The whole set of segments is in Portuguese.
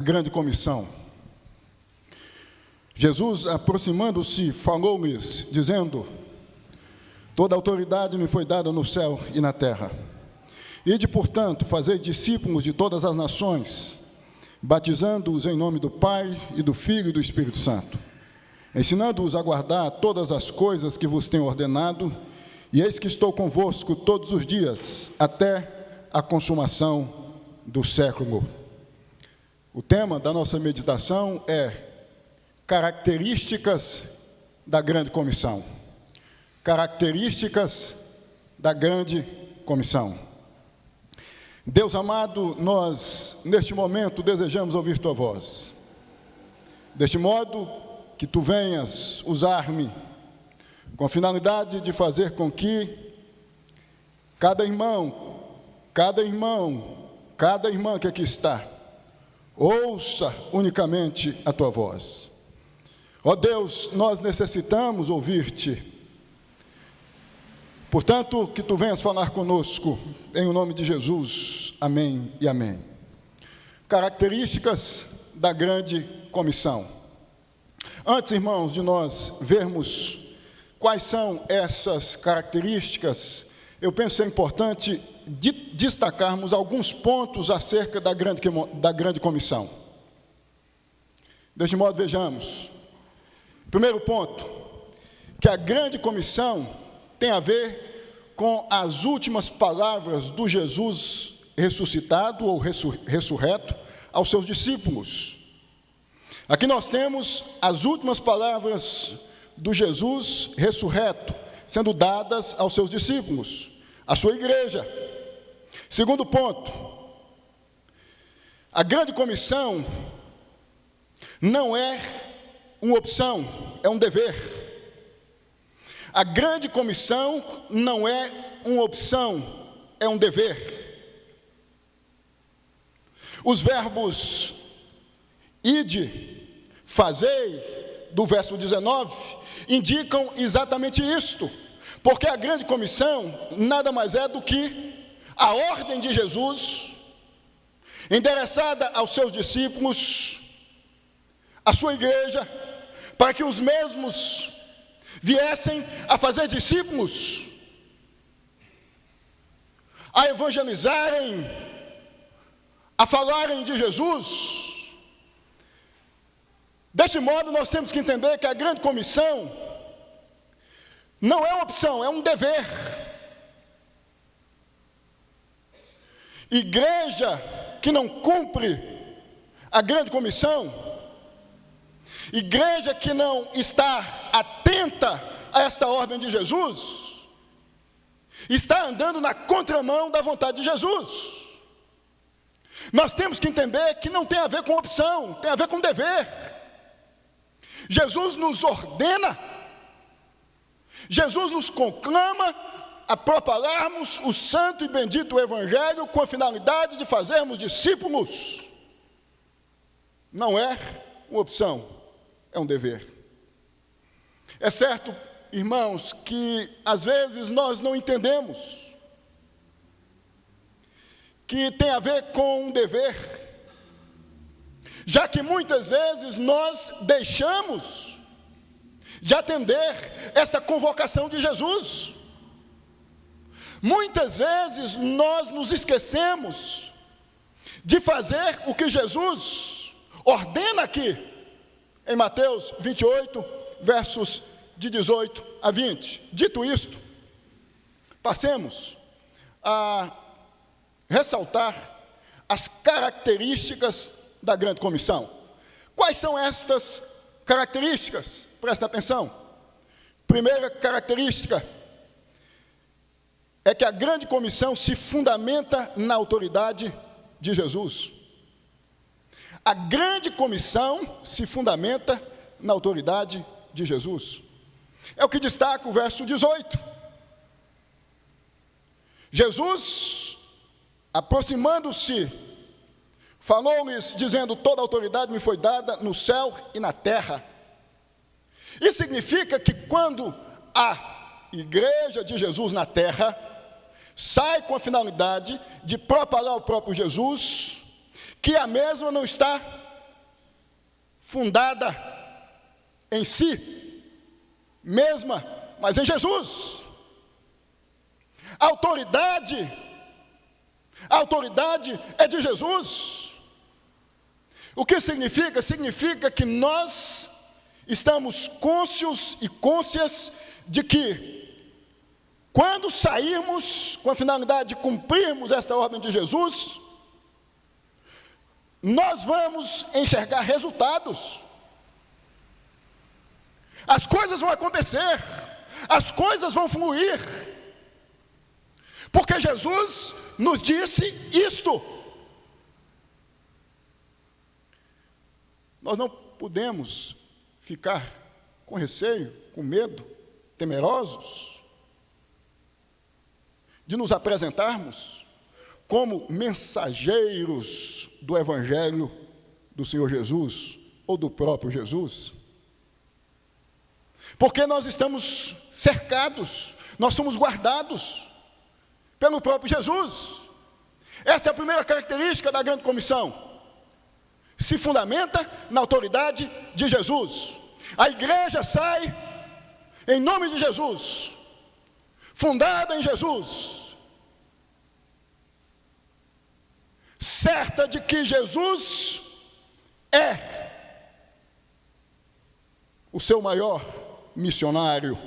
Grande comissão. Jesus, aproximando-se, falou-lhes, dizendo: toda autoridade me foi dada no céu e na terra. Ide, portanto, fazei discípulos de todas as nações, batizando-os em nome do Pai, e do Filho e do Espírito Santo, ensinando-os a guardar todas as coisas que vos tenho ordenado, e eis que estou convosco todos os dias, até a consumação do século. O tema da nossa meditação é características da grande comissão. Características da grande comissão. Deus amado, nós neste momento desejamos ouvir tua voz. Deste modo que tu venhas usar-me com a finalidade de fazer com que cada irmão, cada irmã que aqui está, ouça unicamente a tua voz. Ó Deus, nós necessitamos ouvir-te. Portanto, que tu venhas falar conosco, em o nome de Jesus. Amém e amém. Características da grande comissão. Antes, irmãos, de nós vermos quais são essas características, eu penso ser importante destacarmos alguns pontos acerca da grande comissão. Deste modo, vejamos. Primeiro ponto, que a grande comissão tem a ver com as últimas palavras do Jesus ressuscitado ou ressurreto aos seus discípulos. Aqui nós temos as últimas palavras do Jesus ressurreto sendo dadas aos seus discípulos, à sua igreja. Segundo ponto, a grande comissão não é uma opção, é um dever. A grande comissão não é uma opção, é um dever. Os verbos ide, fazei, do verso 19, indicam exatamente isto, porque a grande comissão nada mais é do que a ordem de Jesus, endereçada aos seus discípulos, à sua igreja, para que os mesmos viessem a fazer discípulos, a evangelizarem, a falarem de Jesus. Deste modo, nós temos que entender que a grande comissão não é uma opção, é um dever. Igreja que não cumpre a grande comissão, igreja que não está atenta a esta ordem de Jesus, está andando na contramão da vontade de Jesus. Nós temos que entender que não tem a ver com opção, tem a ver com dever. Jesus nos ordena, Jesus nos conclama a propagarmos o santo e bendito Evangelho com a finalidade de fazermos discípulos. Não é uma opção, é um dever. É certo, irmãos, que às vezes nós não entendemos que tem a ver com um dever, já que muitas vezes nós deixamos de atender esta convocação de Jesus. Muitas vezes nós nos esquecemos de fazer o que Jesus ordena aqui, em Mateus 28, versos de 18 a 20. Dito isto, passemos a ressaltar as características da grande comissão. Quais são estas características? Presta atenção. Primeira característica é que a grande comissão se fundamenta na autoridade de Jesus. A grande comissão se fundamenta na autoridade de Jesus. É o que destaca o verso 18. Jesus, aproximando-se, falou-lhes, dizendo: toda autoridade me foi dada no céu e na terra. Isso significa que quando a igreja de Jesus na terra sai com a finalidade de propagar o próprio Jesus, que a mesma não está fundada em si mesma, mas em Jesus. A autoridade é de Jesus. O que significa? Significa que nós estamos cônscios e cônscias de que, quando sairmos com a finalidade de cumprirmos esta ordem de Jesus, nós vamos enxergar resultados. As coisas vão acontecer, as coisas vão fluir, porque Jesus nos disse isto. Nós não podemos ficar com receio, com medo, temerosos de nos apresentarmos como mensageiros do Evangelho do Senhor Jesus ou do próprio Jesus. Porque nós estamos cercados, nós somos guardados pelo próprio Jesus. Esta é a primeira característica da grande comissão. Se fundamenta na autoridade de Jesus. A igreja sai em nome de Jesus, fundada em Jesus, certa de que Jesus é o seu maior missionário.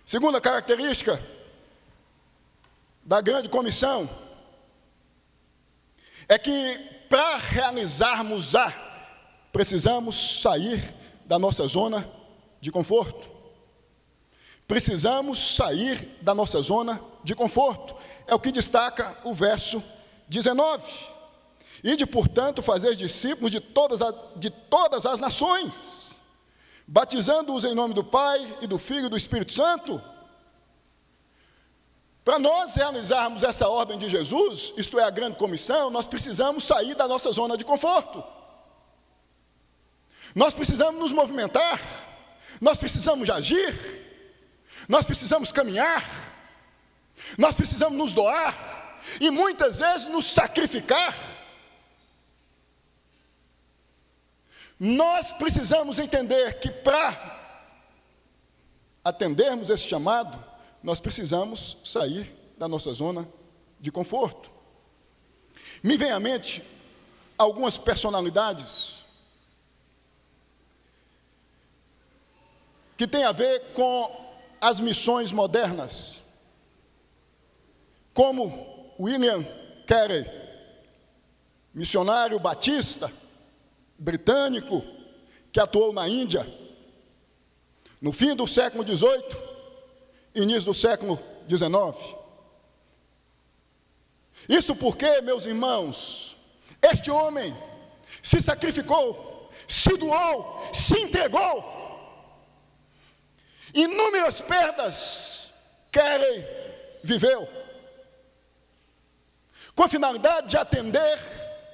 Segunda característica da grande comissão é que, para realizarmos precisamos sair da nossa zona de conforto. Precisamos sair da nossa zona de conforto. É o que destaca o verso 19. Ide, portanto, fazer discípulos de todas as nações, batizando-os em nome do Pai e do Filho e do Espírito Santo. Para nós realizarmos essa ordem de Jesus, isto é, a grande comissão, nós precisamos sair da nossa zona de conforto. Nós precisamos nos movimentar, nós precisamos agir, nós precisamos caminhar, nós precisamos nos doar e muitas vezes nos sacrificar. Nós precisamos entender que, para atendermos esse chamado, nós precisamos sair da nossa zona de conforto. Me vem à mente algumas personalidades que têm a ver com as missões modernas, como William Carey, missionário batista, britânico, que atuou na Índia, no fim do século XVIII, início do século XIX. Isso porque, meus irmãos, este homem se sacrificou, se doou, se entregou. Inúmeras perdas Carey viveu, com a finalidade de atender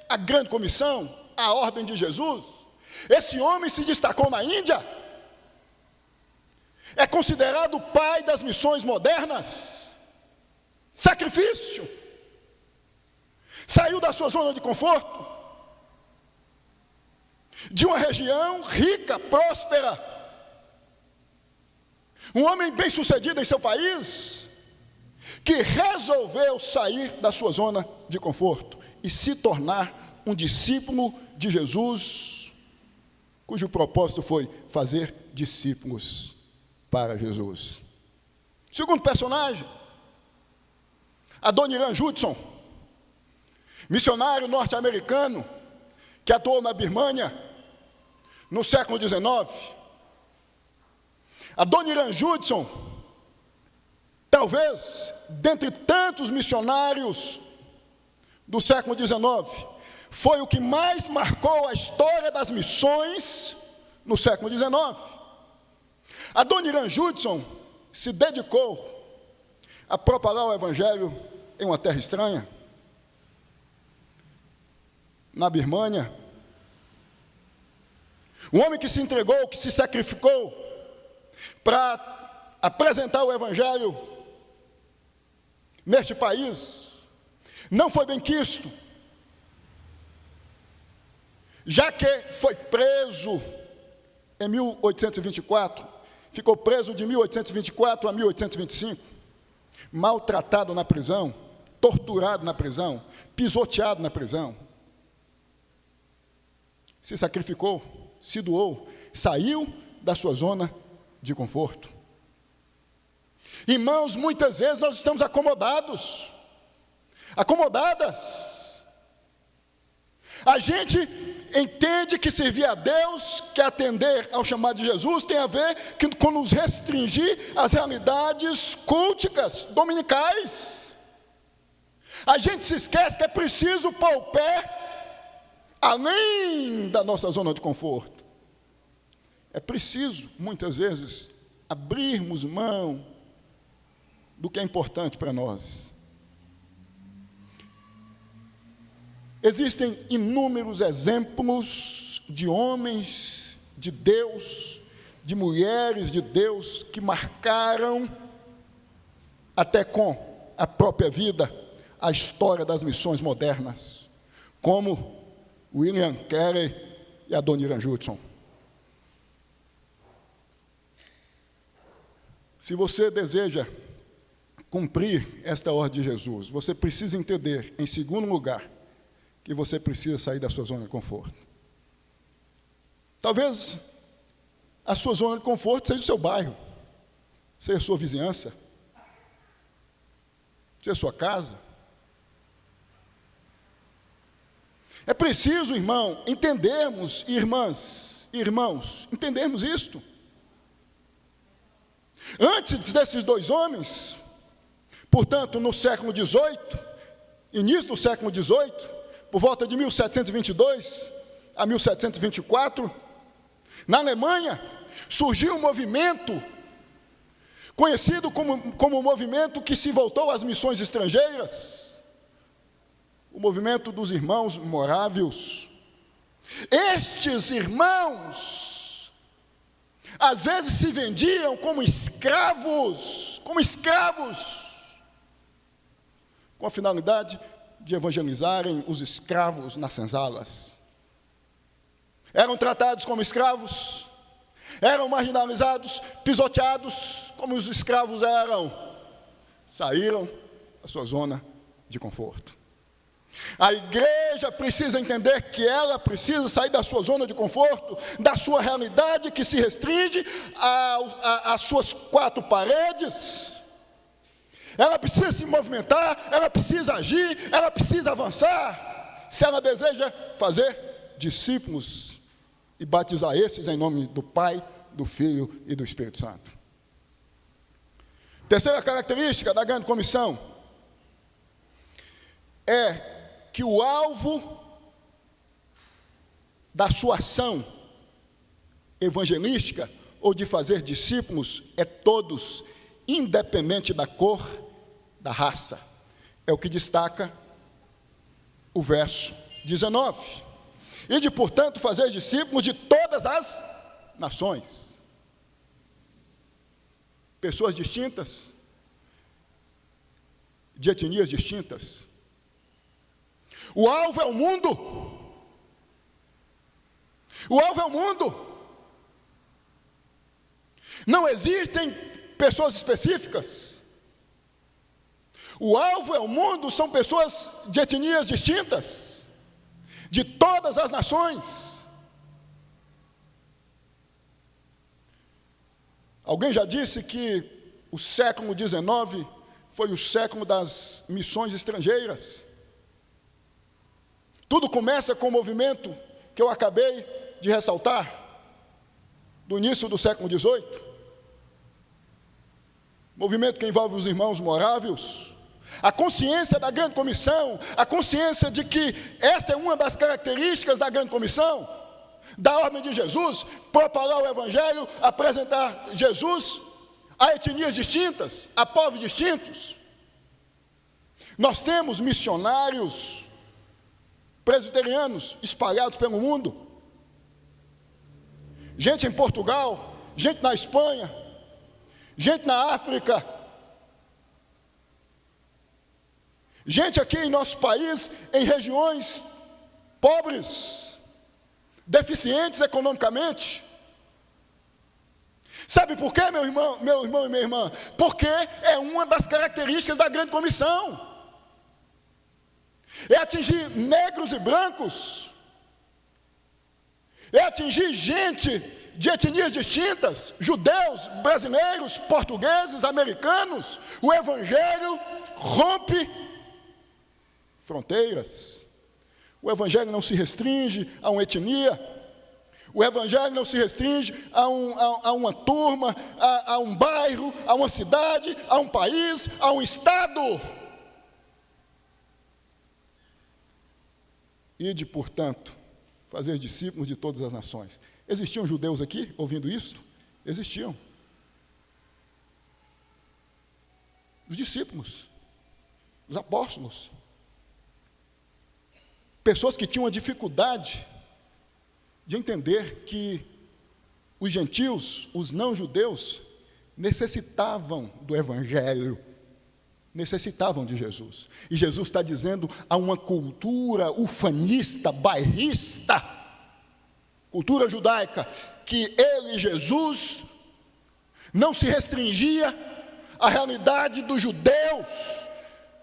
a grande comissão, a ordem de Jesus. Esse homem se destacou na Índia, é considerado o pai das missões modernas. Sacrifício. Saiu da sua zona de conforto, de uma região rica, próspera, um homem bem-sucedido em seu país, que resolveu sair da sua zona de conforto e se tornar um discípulo de Jesus, cujo propósito foi fazer discípulos para Jesus. Segundo personagem, Adoniran Judson, missionário norte-americano que atuou na Birmânia no século XIX. Adoniran Judson, talvez, dentre tantos missionários do século XIX, foi o que mais marcou a história das missões no século XIX. Adoniran Judson se dedicou a propagar o Evangelho em uma terra estranha, na Birmânia. Um homem que se entregou, que se sacrificou para apresentar o Evangelho neste país, não foi bem quisto. já que foi preso em 1824, ficou preso de 1824 a 1825, maltratado na prisão, torturado na prisão, pisoteado na prisão. Se sacrificou, se doou, saiu da sua zona de conforto. Irmãos, muitas vezes nós estamos acomodadas. A gente entende que servir a Deus, que atender ao chamado de Jesus, tem a ver com nos restringir às realidades culticas, dominicais. A gente se esquece que é preciso pôr o pé além da nossa zona de conforto. É preciso, muitas vezes, abrirmos mão do que é importante para nós. Existem inúmeros exemplos de homens de Deus, de mulheres de Deus, que marcaram, até com a própria vida, a história das missões modernas, como William Carey e Adoniran Judson. Se você deseja cumprir esta ordem de Jesus, você precisa entender, em segundo lugar, que você precisa sair da sua zona de conforto. Talvez a sua zona de conforto seja o seu bairro, seja a sua vizinhança, seja a sua casa. É preciso, irmão, entendermos, irmãos, entendermos isto. Antes desses dois homens, portanto, no século XVIII, início do século XVIII, por volta de 1722 a 1724, na Alemanha, surgiu um movimento conhecido como o movimento que se voltou às missões estrangeiras, o movimento dos irmãos morávios. Estes irmãos, às vezes se vendiam como escravos, com a finalidade de evangelizarem os escravos nas senzalas. Eram tratados como escravos, eram marginalizados, pisoteados, como os escravos eram. Saíram da sua zona de conforto. A igreja precisa entender que ela precisa sair da sua zona de conforto, da sua realidade que se restringe às suas quatro paredes. Ela precisa se movimentar, ela precisa agir, ela precisa avançar, se ela deseja fazer discípulos e batizar esses em nome do Pai, do Filho e do Espírito Santo. Terceira característica da grande comissão é que o alvo da sua ação evangelística ou de fazer discípulos é todos, independente da cor, da raça. É o que destaca o verso 19. E de, portanto, fazer discípulos de todas as nações. Pessoas distintas, de etnias distintas. O alvo é o mundo. O alvo é o mundo. Não existem pessoas específicas. O alvo é o mundo, são pessoas de etnias distintas, de todas as nações. Alguém já disse que o século XIX foi o século das missões estrangeiras. Tudo começa com o movimento que eu acabei de ressaltar, do início do século XVIII. Movimento que envolve os irmãos morávios. A consciência da grande comissão, a consciência de que esta é uma das características da grande comissão, da ordem de Jesus, propagar o evangelho, apresentar Jesus a etnias distintas, a povos distintos. Nós temos missionários presbiterianos espalhados pelo mundo, gente em Portugal, gente na Espanha, gente na África, gente aqui em nosso país, em regiões pobres, deficientes economicamente. Sabe por quê, meu irmão e minha irmã? Porque é uma das características da grande comissão. É atingir negros e brancos, é atingir gente de etnias distintas, judeus, brasileiros, portugueses, americanos. O Evangelho rompe fronteiras. O Evangelho não se restringe a uma etnia. O Evangelho não se restringe a uma turma, a um bairro, a uma cidade, a um país, a um estado. Ide, portanto, fazer discípulos de todas as nações. Existiam judeus aqui ouvindo isso? Existiam. Os discípulos, os apóstolos, pessoas que tinham a dificuldade de entender que os gentios, os não-judeus, necessitavam do Evangelho, necessitavam de Jesus. E Jesus está dizendo a uma cultura ufanista, bairrista, cultura judaica, que ele, Jesus, não se restringia à realidade dos judeus,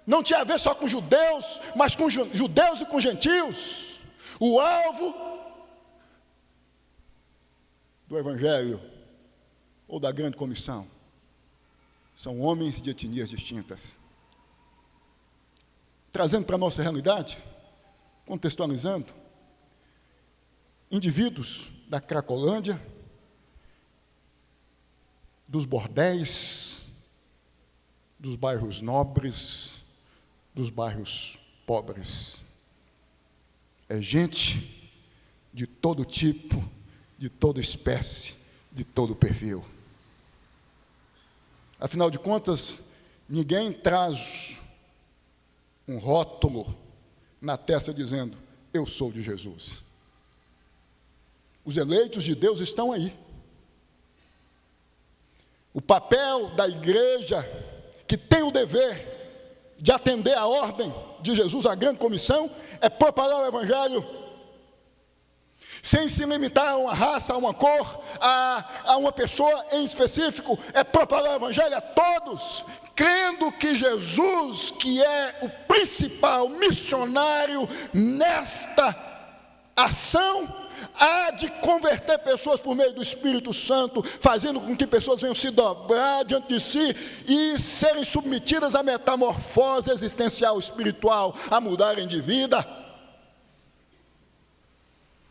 não tinha a ver só com judeus, mas com judeus e com gentios. O alvo do Evangelho, ou da grande comissão, são homens de etnias distintas. Trazendo para a nossa realidade, contextualizando, indivíduos da Cracolândia, dos bordéis, dos bairros nobres, dos bairros pobres. É gente de todo tipo, de toda espécie, de todo perfil. Afinal de contas, ninguém traz um rótulo na testa dizendo: eu sou de Jesus. Os eleitos de Deus estão aí. O papel da igreja, que tem o dever de atender à ordem de Jesus, a grande comissão, é propagar o Evangelho, sem se limitar a uma raça, a uma cor, a uma pessoa em específico. É propagar o Evangelho a todos, crendo que Jesus, que é o principal missionário nesta ação, há de converter pessoas por meio do Espírito Santo, fazendo com que pessoas venham se dobrar diante de si e serem submetidas à metamorfose existencial espiritual, a mudarem de vida.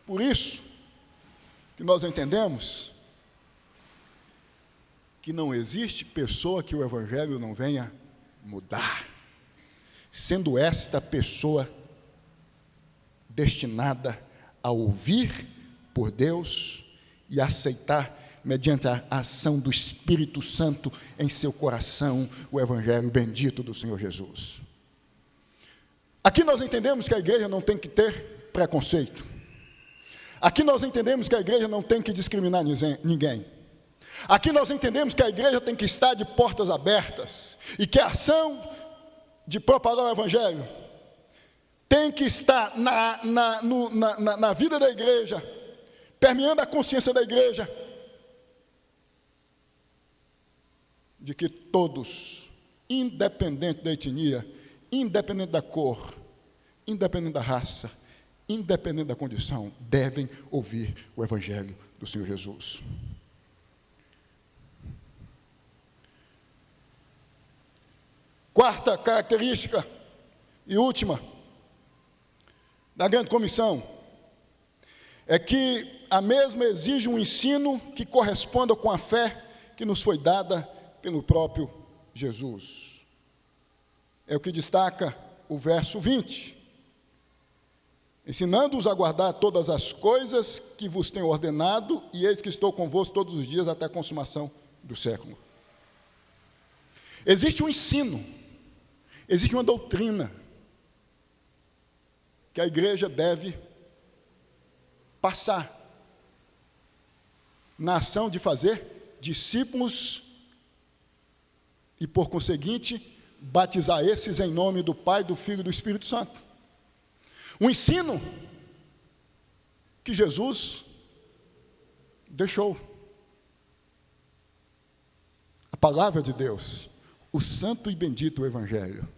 Por isso que nós entendemos que não existe pessoa que o Evangelho não venha mudar, sendo esta pessoa destinada a ouvir por Deus e aceitar, mediante a ação do Espírito Santo em seu coração, o Evangelho bendito do Senhor Jesus. Aqui nós entendemos que a igreja não tem que ter preconceito. Aqui nós entendemos que a igreja não tem que discriminar ninguém. Aqui nós entendemos que a igreja tem que estar de portas abertas e que a ação de propagar o Evangelho tem que estar na vida da igreja, permeando a consciência da igreja, de que todos, independente da etnia, independente da cor, independente da raça, independente da condição, devem ouvir o Evangelho do Senhor Jesus. Quarta característica e última da grande comissão é que a mesma exige um ensino que corresponda com a fé que nos foi dada pelo próprio Jesus. É o que destaca o verso 20. Ensinando-os a guardar todas as coisas que vos tenho ordenado, e eis que estou convosco todos os dias até a consumação do século. Existe um ensino, existe uma doutrina que a igreja deve passar na ação de fazer discípulos e, por conseguinte, batizar esses em nome do Pai, do Filho e do Espírito Santo. O ensino que Jesus deixou. A palavra de Deus, o santo e bendito Evangelho.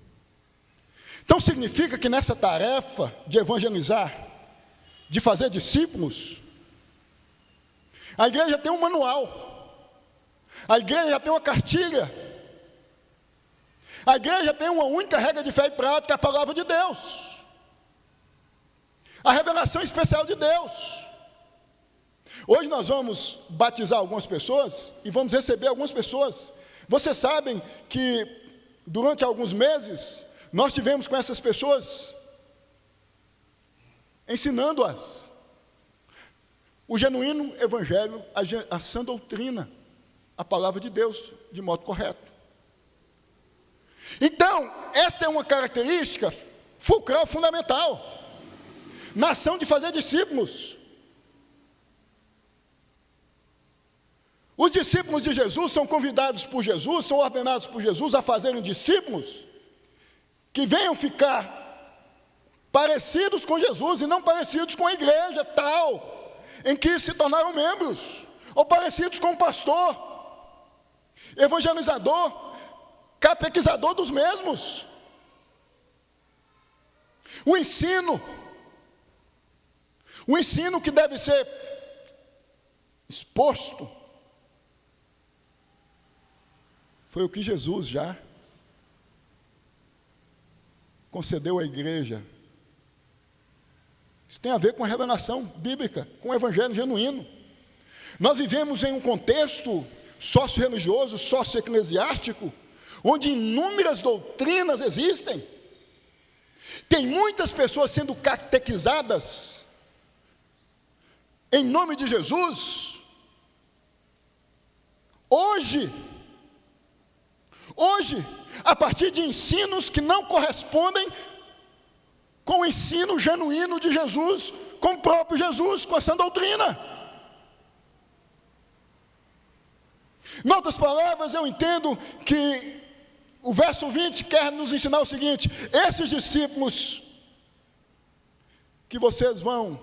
Então significa que nessa tarefa de evangelizar, de fazer discípulos, a igreja tem um manual, a igreja tem uma cartilha, a igreja tem uma única regra de fé e prática, a palavra de Deus, a revelação especial de Deus. Hoje nós vamos batizar algumas pessoas e vamos receber algumas pessoas. Vocês sabem que durante alguns meses nós tivemos com essas pessoas ensinando-as o genuíno evangelho, a sã doutrina, a palavra de Deus, de modo correto. Então, esta é uma característica fulcral, fundamental, na ação de fazer discípulos. Os discípulos de Jesus são convidados por Jesus, são ordenados por Jesus a fazerem discípulos que venham ficar parecidos com Jesus e não parecidos com a igreja tal, em que se tornaram membros, ou parecidos com o pastor, evangelizador, catequizador dos mesmos. O ensino que deve ser exposto, foi o que Jesus já concedeu à igreja. Isso tem a ver com a revelação bíblica, com o evangelho genuíno. Nós vivemos em um contexto sócio-religioso, sócio-eclesiástico, onde inúmeras doutrinas existem. Tem muitas pessoas sendo catequizadas em nome de Jesus. Hoje, a partir de ensinos que não correspondem com o ensino genuíno de Jesus, com o próprio Jesus, com essa doutrina. Em outras palavras, eu entendo que o verso 20 quer nos ensinar o seguinte: esses discípulos que vocês vão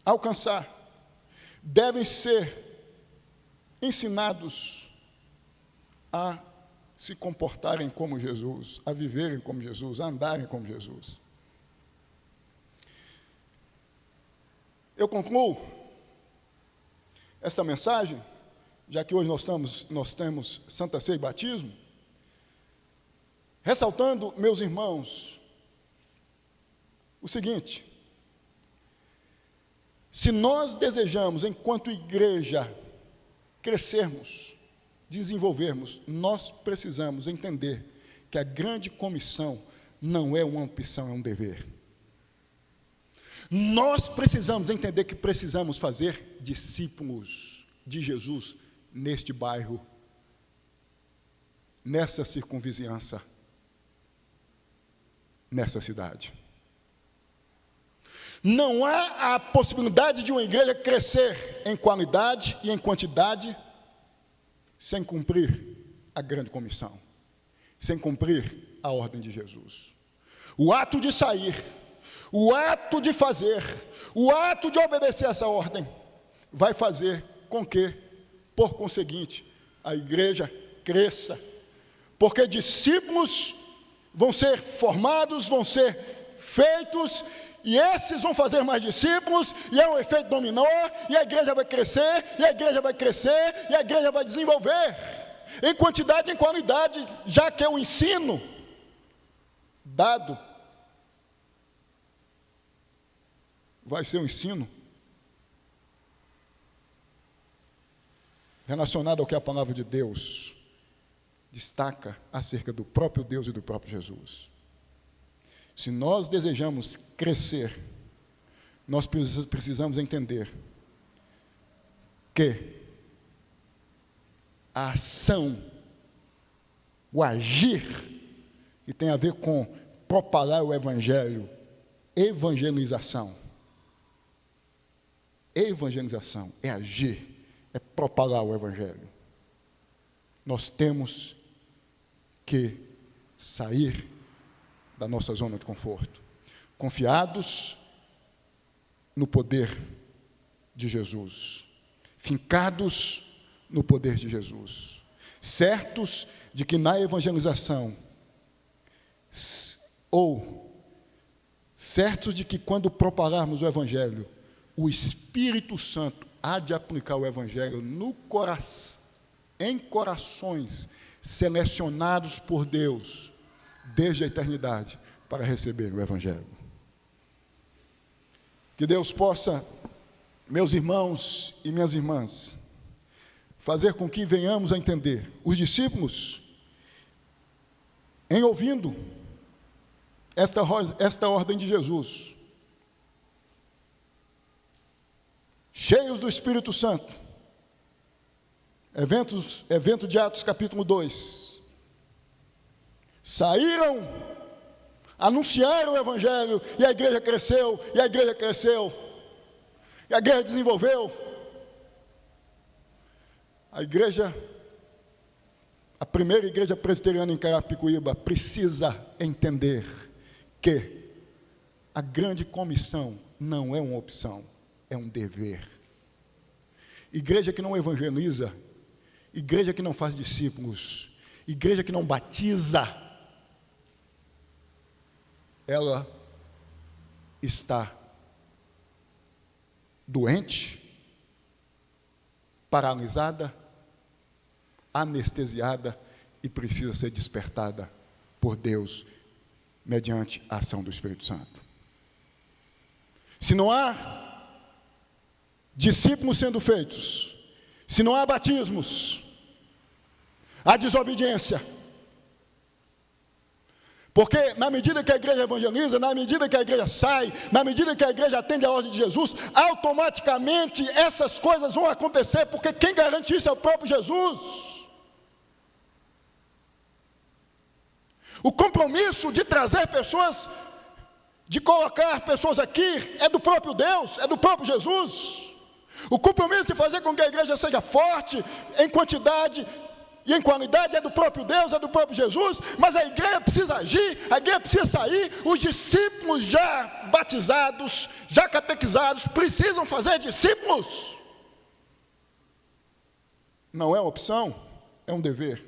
alcançar devem ser ensinados a se comportarem como Jesus, a viverem como Jesus, a andarem como Jesus. Eu concluo esta mensagem, já que hoje nós temos Santa Ceia e Batismo, ressaltando, meus irmãos, o seguinte: se nós desejamos, enquanto igreja, crescermos, desenvolvermos, nós precisamos entender que a grande comissão não é uma opção, é um dever. Nós precisamos entender que precisamos fazer discípulos de Jesus neste bairro, nessa circunvizinhança, nessa cidade. Não há a possibilidade de uma igreja crescer em qualidade e em quantidade sem cumprir a grande comissão, sem cumprir a ordem de Jesus. O ato de sair, o ato de fazer, o ato de obedecer essa ordem, vai fazer com que, por conseguinte, a igreja cresça, porque discípulos vão ser formados, vão ser feitos, e esses vão fazer mais discípulos, e é um efeito dominó, e a igreja vai crescer, e a igreja vai crescer, e a igreja vai desenvolver, em quantidade e em qualidade, já que é o ensino dado, vai ser um ensino relacionado ao que a palavra de Deus destaca acerca do próprio Deus e do próprio Jesus. Se nós desejamos crescer, nós precisamos entender que a ação, o agir, que tem a ver com propagar o Evangelho, evangelização é agir, é propagar o Evangelho. Nós temos que sair da nossa zona de conforto, confiados no poder de Jesus. Fincados no poder de Jesus. Certos de que na evangelização, ou certos de que quando propagarmos o Evangelho, o Espírito Santo há de aplicar o Evangelho em corações selecionados por Deus, desde a eternidade, para receber o Evangelho. Que Deus possa, meus irmãos e minhas irmãs, fazer com que venhamos a entender. Os discípulos, em ouvindo esta ordem de Jesus, cheios do Espírito Santo, evento de Atos capítulo 2, saíram, anunciaram o Evangelho, e a igreja cresceu, e a igreja cresceu, e a igreja desenvolveu. A primeira igreja presbiteriana em Carapicuíba precisa entender que a grande comissão não é uma opção, é um dever. Igreja que não evangeliza, igreja que não faz discípulos, igreja que não batiza, ela está doente, paralisada, anestesiada e precisa ser despertada por Deus mediante a ação do Espírito Santo. Se não há discípulos sendo feitos, se não há batismos, há desobediência. Porque na medida que a igreja evangeliza, na medida que a igreja sai, na medida que a igreja atende a ordem de Jesus, automaticamente essas coisas vão acontecer, porque quem garante isso é o próprio Jesus. O compromisso de trazer pessoas, de colocar pessoas aqui, é do próprio Deus, é do próprio Jesus. O compromisso de fazer com que a igreja seja forte em quantidade e em qualidade é do próprio Deus, é do próprio Jesus, mas a igreja precisa agir, a igreja precisa sair, os discípulos já batizados, já catequizados, precisam fazer discípulos. Não é uma opção, é um dever.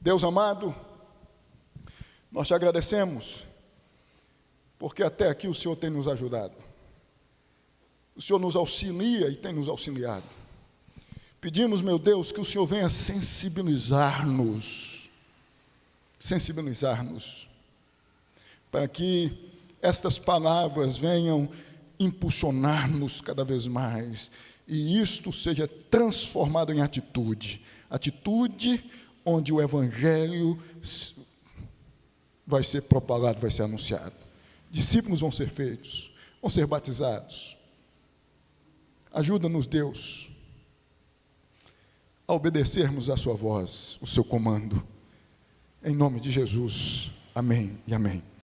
Deus amado, nós te agradecemos, porque até aqui o Senhor tem nos ajudado. O Senhor nos auxilia e tem nos auxiliado. Pedimos, meu Deus, que o Senhor venha sensibilizar-nos, para que estas palavras venham impulsionar-nos cada vez mais, e isto seja transformado em atitude onde o Evangelho vai ser propagado, vai ser anunciado. Discípulos vão ser feitos, vão ser batizados. Ajuda-nos, Deus, a obedecermos a sua voz, o seu comando. Em nome de Jesus. Amém e amém.